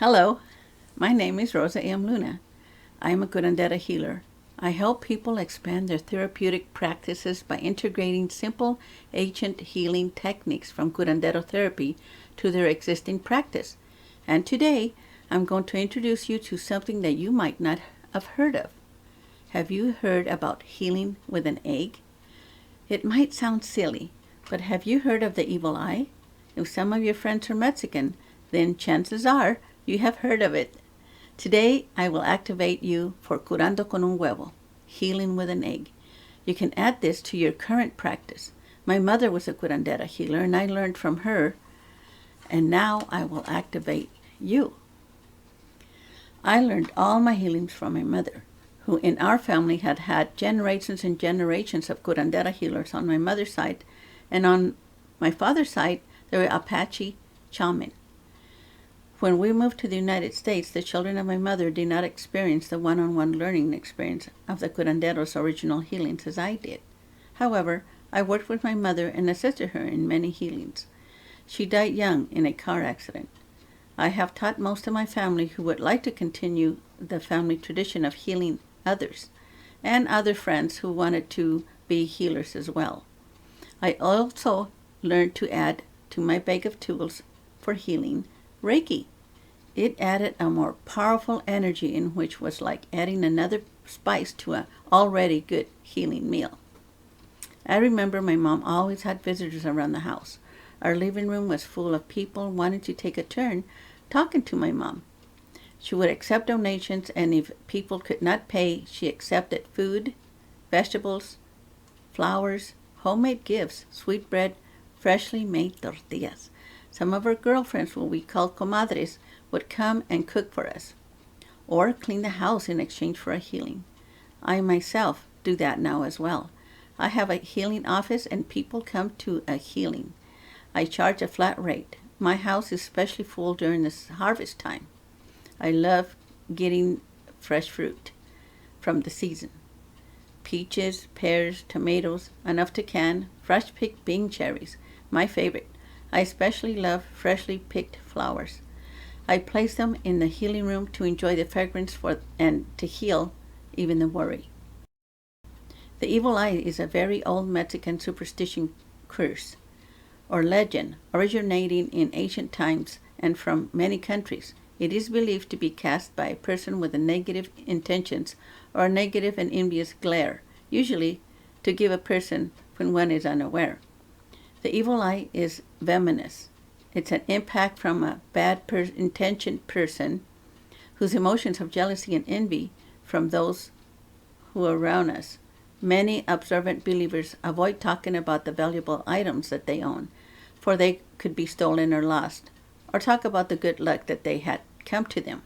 Hello, my name is Rosa M. Luna. I am a Curandero healer. I help people expand their therapeutic practices by integrating simple ancient healing techniques from Curandero therapy to their existing practice. And today, I'm going to introduce you to something that you might not have heard of. Have you heard about healing with an egg? It might sound silly, but have you heard of the evil eye? If some of your friends are Mexican, then chances are you have heard of it. Today, I will activate you for Curando con un huevo, healing with an egg. You can add this to your current practice. My mother was a curandera healer, and I learned from her, and now I will activate you. I learned all my healings from my mother, who in our family had had generations and generations of curandera healers on my mother's side, and on my father's side, there were Apache shaman. When we moved to the United States, the children of my mother did not experience the one-on-one learning experience of the curandero's original healings as I did. However, I worked with my mother and assisted her in many healings. She died young in a car accident. I have taught most of my family who would like to continue the family tradition of healing others, and other friends who wanted to be healers as well. I also learned to add to my bag of tools for healing Reiki. It added a more powerful energy in which was like adding another spice to an already good healing meal. I remember my mom always had visitors around the house. Our living room was full of people wanting to take a turn talking to my mom. She would accept donations, and if people could not pay, she accepted food, vegetables, flowers, homemade gifts, sweet bread, freshly made tortillas. Some of her girlfriends, who we called comadres, would come and cook for us, or clean the house in exchange for a healing. I myself do that now as well. I have a healing office and people come to a healing. I charge a flat rate. My house is especially full during this harvest time. I love getting fresh fruit from the season. Peaches, pears, tomatoes, enough to can, fresh picked Bing cherries, my favorite. I especially love freshly picked flowers. I place them in the healing room to enjoy the fragrance and to heal even the worry. The evil eye is a very old Mexican superstition curse or legend originating in ancient times and from many countries. It is believed to be cast by a person with a negative intentions or a negative and envious glare, usually to give a person when one is unaware. The evil eye is venomous. It's an impact from a bad intentioned person whose emotions of jealousy and envy from those who are around us. Many observant believers avoid talking about the valuable items that they own, for they could be stolen or lost, or talk about the good luck that they had come to them.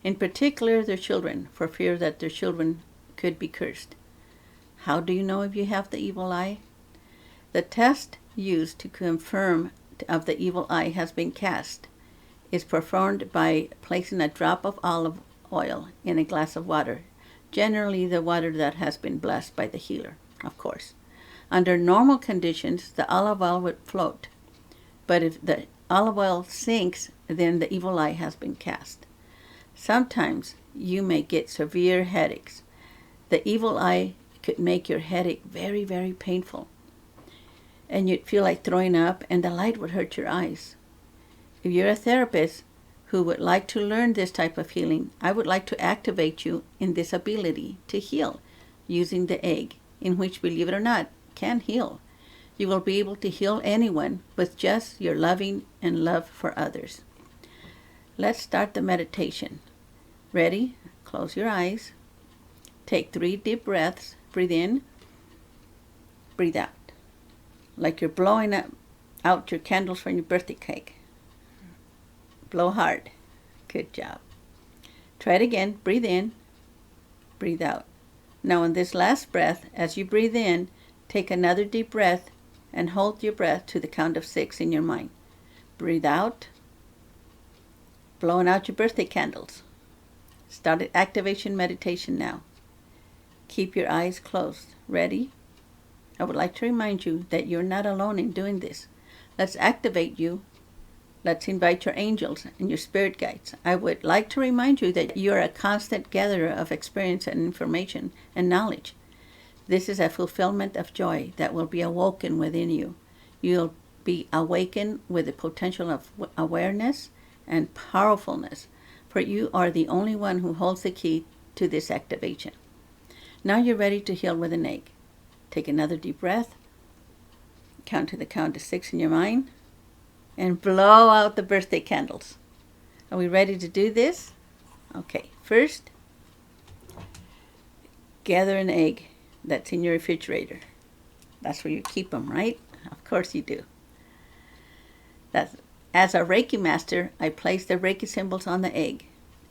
In particular, their children, for fear that their children could be cursed. How do you know if you have the evil eye? The test used to confirm of the evil eye has been cast is performed by placing a drop of olive oil in a glass of water, generally the water that has been blessed by the healer, of course. Under normal conditions, the olive oil would float, but if the olive oil sinks, then the evil eye has been cast. Sometimes you may get severe headaches. The evil eye could make your headache very, very painful, and you'd feel like throwing up, and the light would hurt your eyes. If you're a therapist who would like to learn this type of healing, I would like to activate you in this ability to heal using the egg, in which, believe it or not, can heal. You will be able to heal anyone with just your loving and love for others. Let's start the meditation. Ready? Close your eyes. Take 3 deep breaths. Breathe in. Breathe out. Like you're blowing out your candles from your birthday cake. Blow hard. Good job. Try it again. Breathe in. Breathe out. Now in this last breath, as you breathe in, take another deep breath and hold your breath to the count of 6 in your mind. Breathe out. Blowing out your birthday candles. Start activation meditation now. Keep your eyes closed. Ready? I would like to remind you that you're not alone in doing this. Let's activate you Let's invite your angels and your spirit guides. I would like to remind you that you are a constant gatherer of experience and information and knowledge. This is a fulfillment of joy that will be awoken within you. You'll be awakened with the potential of awareness and powerfulness, for you are the only one who holds the key to this activation. Now you're ready to heal with an egg. Take another deep breath. Count to the count of 6 in your mind. And blow out the birthday candles. Are we ready to do this? Okay, first, gather an egg that's in your refrigerator. That's where you keep them, right? Of course you do. As a Reiki master, I place the Reiki symbols on the egg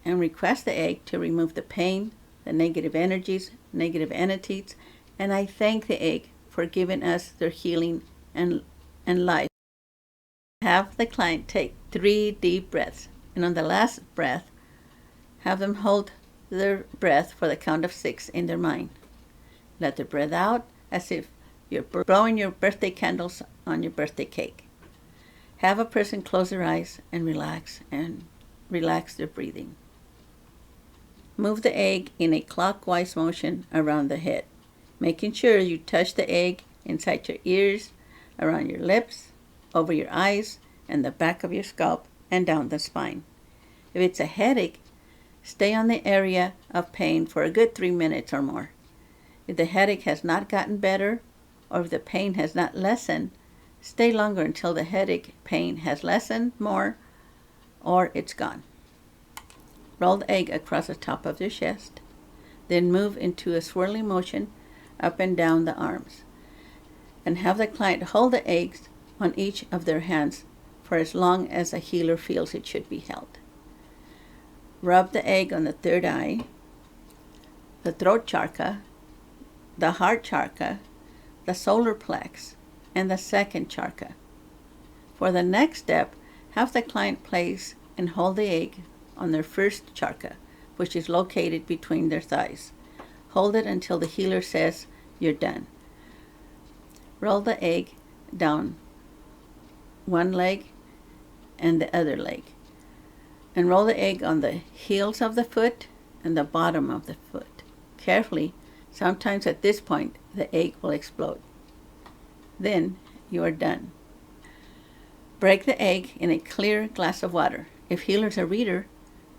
and request the egg to remove the pain, the negative energies, negative entities, and I thank the egg for giving us their healing and life. Have the client take 3 deep breaths, and on the last breath, have them hold their breath for the count of 6 in their mind. Let the breath out as if you're blowing your birthday candles on your birthday cake. Have a person close their eyes and relax their breathing. Move the egg in a clockwise motion around the head, making sure you touch the egg inside your ears, around your lips, over your eyes, and the back of your scalp, and down the spine. If it's a headache, stay on the area of pain for a good 3 minutes or more. If the headache has not gotten better, or if the pain has not lessened, stay longer until the headache pain has lessened more, or it's gone. Roll the egg across the top of your chest, then move into a swirling motion up and down the arms, and have the client hold the eggs on each of their hands for as long as a healer feels it should be held. Rub the egg on the third eye, the throat chakra, the heart chakra, the solar plex, and the second chakra. For the next step, have the client place and hold the egg on their first chakra, which is located between their thighs. Hold it until the healer says you're done. Roll the egg down one leg and the other leg, and roll the egg on the heels of the foot and the bottom of the foot. Carefully, sometimes at this point the egg will explode. Then you are done. Break the egg in a clear glass of water. If healer's a reader,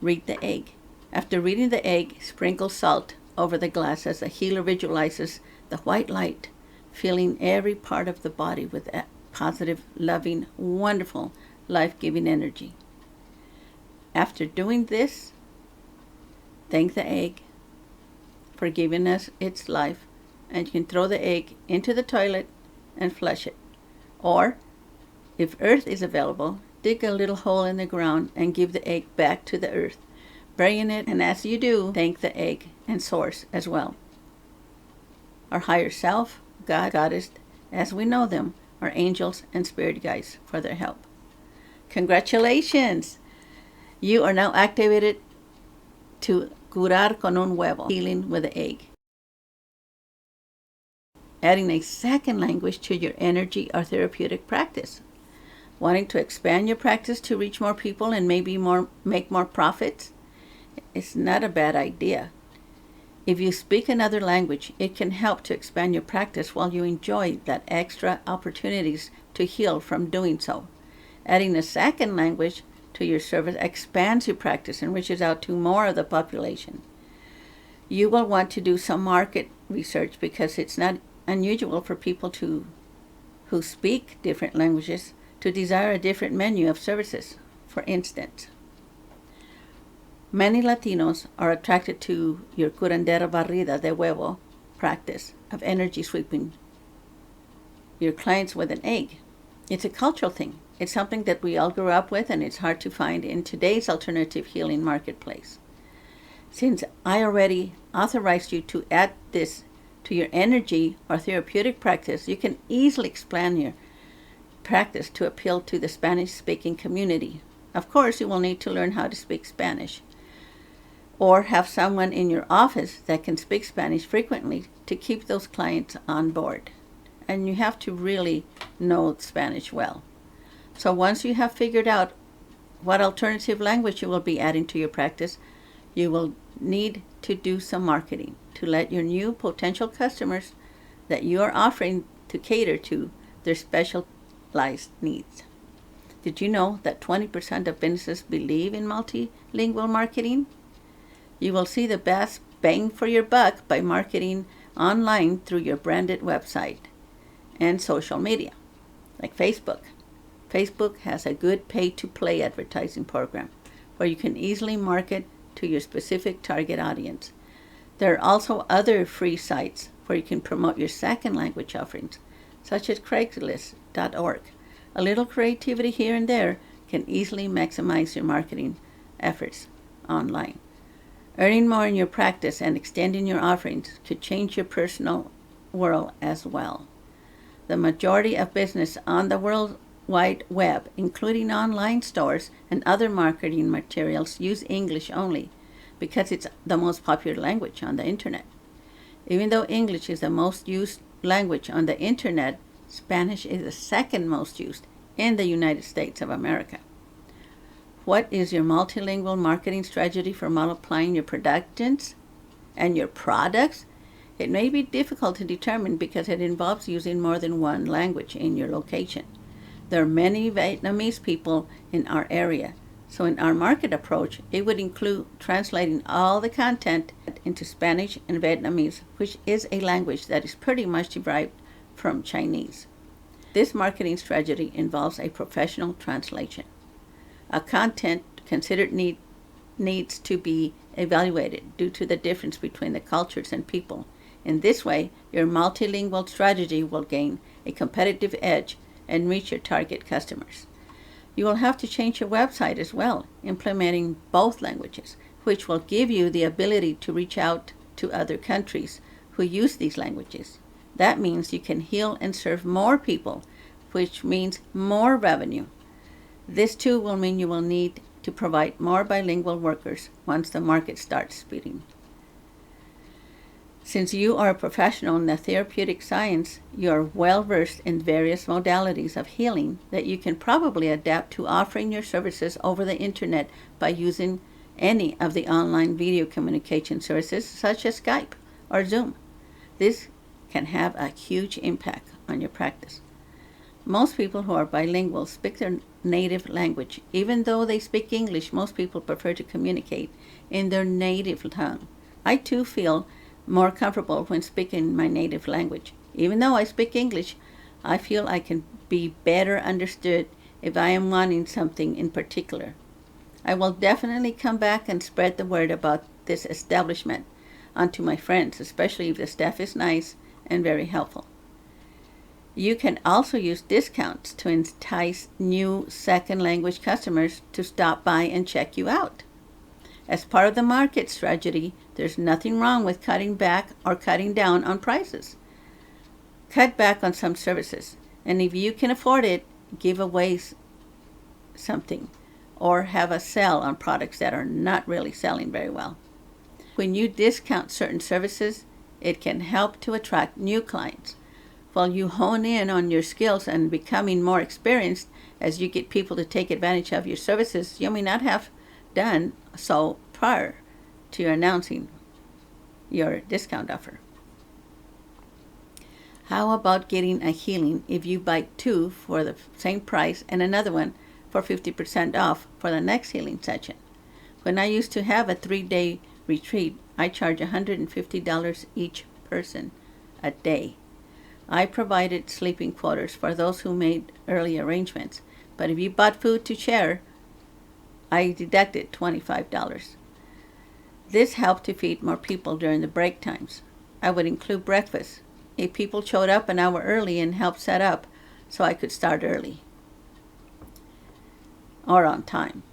read the egg. After reading the egg, sprinkle salt over the glass as the healer visualizes the white light filling every part of the body with that positive, loving, wonderful, life-giving energy. After doing this, thank the egg for giving us its life, and you can throw the egg into the toilet and flush it. Or, if earth is available, dig a little hole in the ground and give the egg back to the earth, burying it, and as you do, thank the egg and source as well. Our higher self, God, Goddess, as we know them, our angels and spirit guides for their help. Congratulations! You are now activated to curar con un huevo, healing with the egg. Adding a second language to your energy or therapeutic practice. Wanting to expand your practice to reach more people and maybe make more profits? It's not a bad idea. If you speak another language, it can help to expand your practice while you enjoy that extra opportunities to heal from doing so. Adding a second language to your service expands your practice and reaches out to more of the population. You will want to do some market research because it's not unusual for people who speak different languages to desire a different menu of services. For instance, many Latinos are attracted to your Curandero barrida de huevo practice of energy sweeping your clients with an egg. It's a cultural thing. It's something that we all grew up with, and it's hard to find in today's alternative healing marketplace. Since I already authorized you to add this to your energy or therapeutic practice, you can easily expand your practice to appeal to the Spanish-speaking community. Of course, you will need to learn how to speak Spanish, or have someone in your office that can speak Spanish frequently to keep those clients on board. And you have to really know Spanish well. So once you have figured out what alternative language you will be adding to your practice, you will need to do some marketing to let your new potential customers that you are offering to cater to their specialized needs. Did you know that 20% of businesses believe in multilingual marketing? You will see the best bang for your buck by marketing online through your branded website and social media, like Facebook. Facebook has a good pay-to-play advertising program where you can easily market to your specific target audience. There are also other free sites where you can promote your second language offerings, such as Craigslist.org. A little creativity here and there can easily maximize your marketing efforts online. Earning more in your practice and extending your offerings could change your personal world as well. The majority of business on the World Wide Web, including online stores and other marketing materials, use English only because it's the most popular language on the internet. Even though English is the most used language on the internet, Spanish is the second most used in the United States of America. What is your multilingual marketing strategy for multiplying your productions and your products? It may be difficult to determine because it involves using more than one language in your location. There are many Vietnamese people in our area, so in our market approach, it would include translating all the content into Spanish and Vietnamese, which is a language that is pretty much derived from Chinese. This marketing strategy involves a professional translation. A content considered needs to be evaluated due to the difference between the cultures and people. In this way, your multilingual strategy will gain a competitive edge and reach your target customers. You will have to change your website as well, implementing both languages, which will give you the ability to reach out to other countries who use these languages. That means you can heal and serve more people, which means more revenue. This too will mean you will need to provide more bilingual workers once the market starts speeding. Since you are a professional in the therapeutic science, you are well versed in various modalities of healing that you can probably adapt to offering your services over the internet by using any of the online video communication services such as Skype or Zoom. This can have a huge impact on your practice. Most people who are bilingual speak their native language. Even though they speak English, most people prefer to communicate in their native tongue. I too feel more comfortable when speaking my native language. Even though I speak English, I feel I can be better understood if I am wanting something in particular. I will definitely come back and spread the word about this establishment onto my friends, especially if the staff is nice and very helpful. You can also use discounts to entice new second language customers to stop by and check you out. As part of the market strategy, there's nothing wrong with cutting back or cutting down on prices. Cut back on some services, and if you can afford it, give away something or have a sale on products that are not really selling very well. When you discount certain services, it can help to attract new clients. While you hone in on your skills and becoming more experienced as you get people to take advantage of your services, you may not have done so prior to your announcing your discount offer. How about getting a healing if you buy two for the same price and another one for 50% off for the next healing session? When I used to have a 3-day retreat, I charged $150 each person a day. I provided sleeping quarters for those who made early arrangements, but if you bought food to share, I deducted $25. This helped to feed more people during the break times. I would include breakfast if people showed up an hour early and helped set up so I could start early or on time.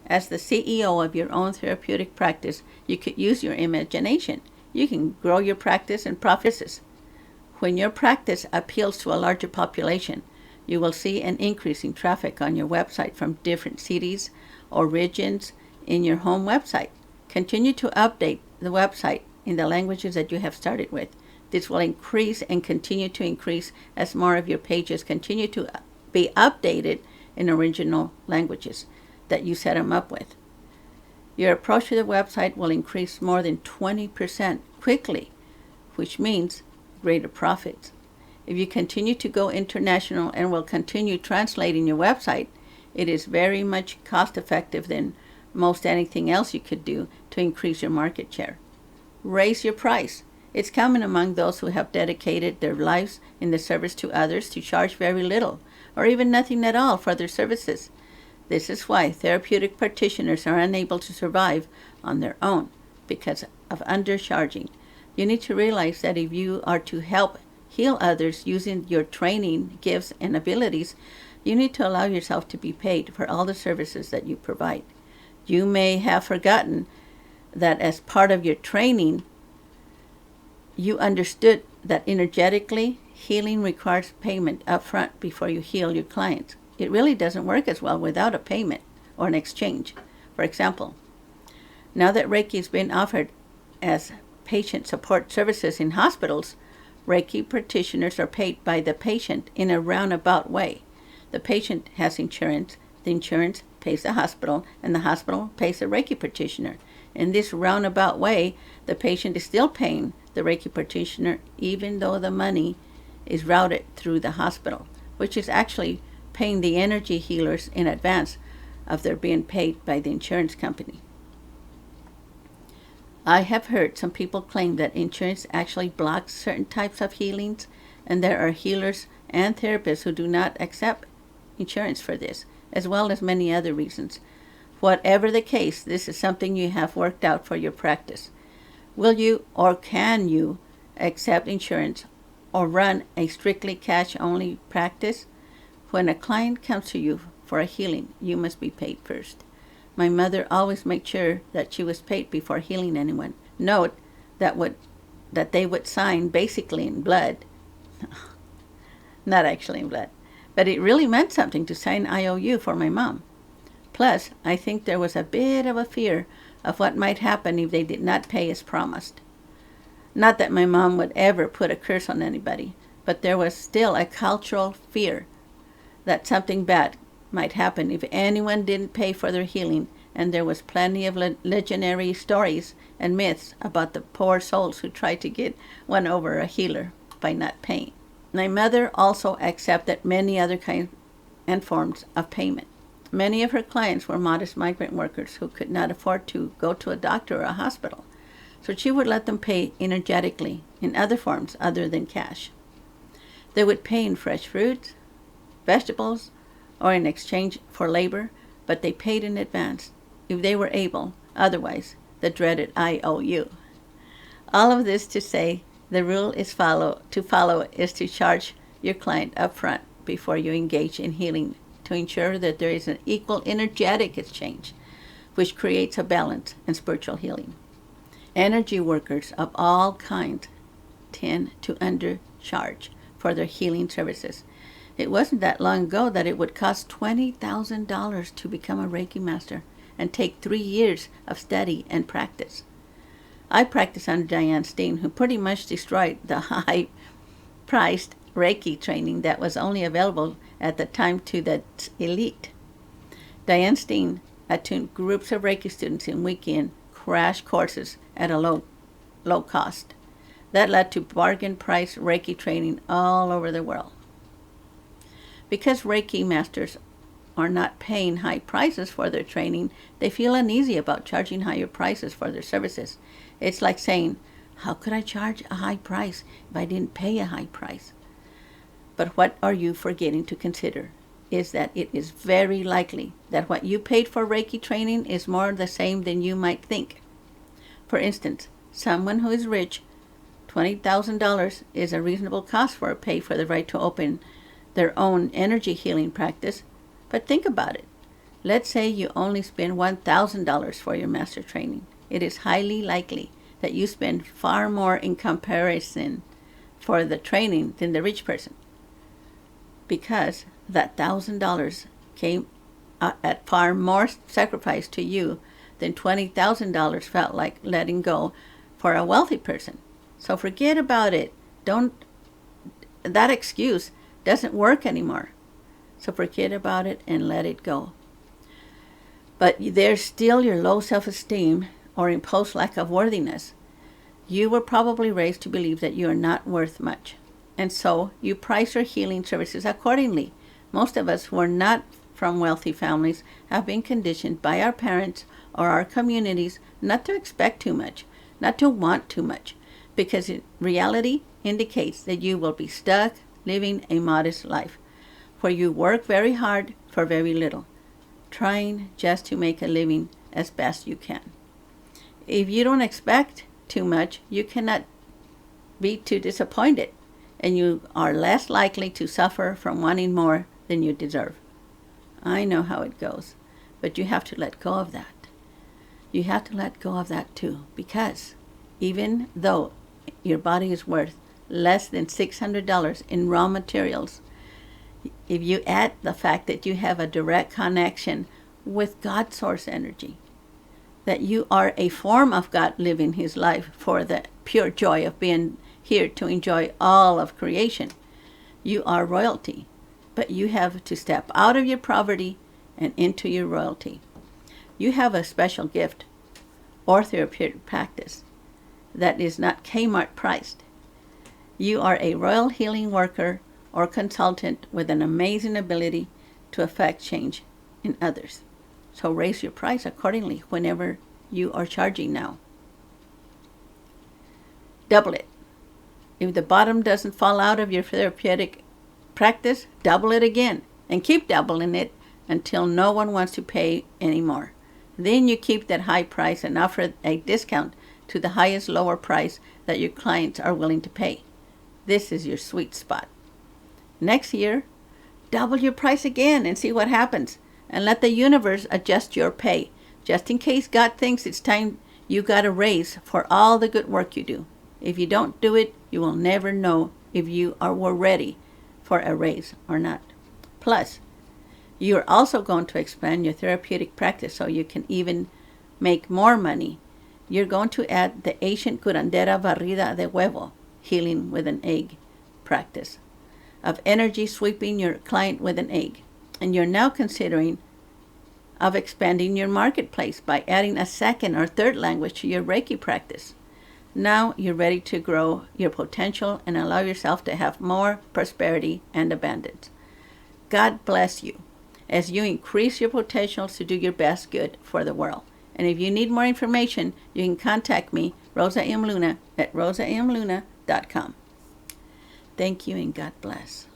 As the CEO of your own therapeutic practice, you could use your imagination. You can grow your practice and profits. When your practice appeals to a larger population, you will see an increase in traffic on your website from different cities or regions in your home website. Continue to update the website in the languages that you have started with. This will increase and continue to increase as more of your pages continue to be updated in original languages that you set them up with. Your approach to the website will increase more than 20% quickly, which means greater profits. If you continue to go international and will continue translating your website, it is very much cost effective than most anything else you could do to increase your market share. Raise your price. It's common among those who have dedicated their lives in the service to others to charge very little or even nothing at all for their services. This is why therapeutic practitioners are unable to survive on their own because of undercharging. You need to realize that if you are to help heal others using your training, gifts, and abilities, you need to allow yourself to be paid for all the services that you provide. You may have forgotten that as part of your training, you understood that energetically, healing requires payment up front before you heal your clients. It really doesn't work as well without a payment or an exchange. For example, now that Reiki is being offered as patient support services in hospitals, Reiki practitioners are paid by the patient in a roundabout way. The patient has insurance, the insurance pays the hospital, and the hospital pays the Reiki practitioner. In this roundabout way, the patient is still paying the Reiki practitioner even though the money is routed through the hospital, which is actually paying the energy healers in advance of their being paid by the insurance company. I have heard some people claim that insurance actually blocks certain types of healings, and there are healers and therapists who do not accept insurance for this, as well as many other reasons. Whatever the case, this is something you have worked out for your practice. Will you or can you accept insurance or run a strictly cash-only practice? When a client comes to you for a healing, you must be paid first. My mother always made sure that she was paid before healing anyone. Note that they would sign basically in blood. Not actually in blood. But it really meant something to sign IOU for my mom. Plus, I think there was a bit of a fear of what might happen if they did not pay as promised. Not that my mom would ever put a curse on anybody, but there was still a cultural fear that something bad might happen if anyone didn't pay for their healing, and there was plenty of legendary stories and myths about the poor souls who tried to get one over a healer by not paying. My mother also accepted many other kinds and forms of payment. Many of her clients were modest migrant workers who could not afford to go to a doctor or a hospital, so she would let them pay energetically in other forms other than cash. They would pay in fresh fruits, vegetables, or in exchange for labor, but they paid in advance if they were able, otherwise the dreaded IOU. All of this to say, the rule is to follow is to charge your client up front before you engage in healing to ensure that there is an equal energetic exchange, which creates a balance in spiritual healing. Energy workers of all kinds tend to undercharge for their healing services. It wasn't that long ago that it would cost $20,000 to become a Reiki master and take 3 years of study and practice. I practiced under Diane Steen, who pretty much destroyed the high-priced Reiki training that was only available at the time to the elite. Diane Steen attuned groups of Reiki students in weekend crash courses at a low cost. That led to bargain price Reiki training all over the world. Because Reiki masters are not paying high prices for their training, they feel uneasy about charging higher prices for their services. It's like saying, how could I charge a high price if I didn't pay a high price? But what are you forgetting to consider is that it is very likely that what you paid for Reiki training is more the same than you might think. For instance, someone who is rich, $20,000 is a reasonable cost for a pay for the right to open their own energy healing practice. But think about it. Let's say you only spend $1,000 for your master training. It is highly likely that you spend far more in comparison for the training than the rich person, because that $1,000 came at far more sacrifice to you than $20,000 felt like letting go for a wealthy person. So forget about it. That excuse doesn't work anymore. So forget about it and let it go. But there's still your low self-esteem or imposed lack of worthiness. You were probably raised to believe that you are not worth much. And so you price your healing services accordingly. Most of us who are not from wealthy families have been conditioned by our parents or our communities not to expect too much, not to want too much, because reality indicates that you will be stuck living a modest life, where you work very hard for very little, trying just to make a living as best you can. If you don't expect too much, you cannot be too disappointed, and you are less likely to suffer from wanting more than you deserve. I know how it goes, but you have to let go of that. You have to let go of that too, because even though your body is worth less than $600 in raw materials, if you add the fact that you have a direct connection with God's source energy, that you are a form of God living his life for the pure joy of being here to enjoy all of creation, you are royalty. But you have to step out of your poverty and into your royalty. You have a special gift or therapeutic practice that is not Kmart priced. You are a royal healing worker or consultant with an amazing ability to affect change in others. So raise your price accordingly whenever you are charging now. Double it. If the bottom doesn't fall out of your therapeutic practice, double it again and keep doubling it until no one wants to pay anymore. Then you keep that high price and offer a discount to the highest lower price that your clients are willing to pay. This is your sweet spot. Next year, double your price again and see what happens. And let the universe adjust your pay, just in case God thinks it's time you got a raise for all the good work you do. If you don't do it, you will never know if you were ready for a raise or not. Plus, you're also going to expand your therapeutic practice so you can even make more money. You're going to add the ancient curandera barrida de huevo, healing with an egg practice, of energy sweeping your client with an egg. And you're now considering of expanding your marketplace by adding a second or third language to your Reiki practice. Now you're ready to grow your potential and allow yourself to have more prosperity and abundance. God bless you as you increase your potential to do your best good for the world. And if you need more information, you can contact me, Rosa M. Luna, at rosamluna.com. Thank you and God bless.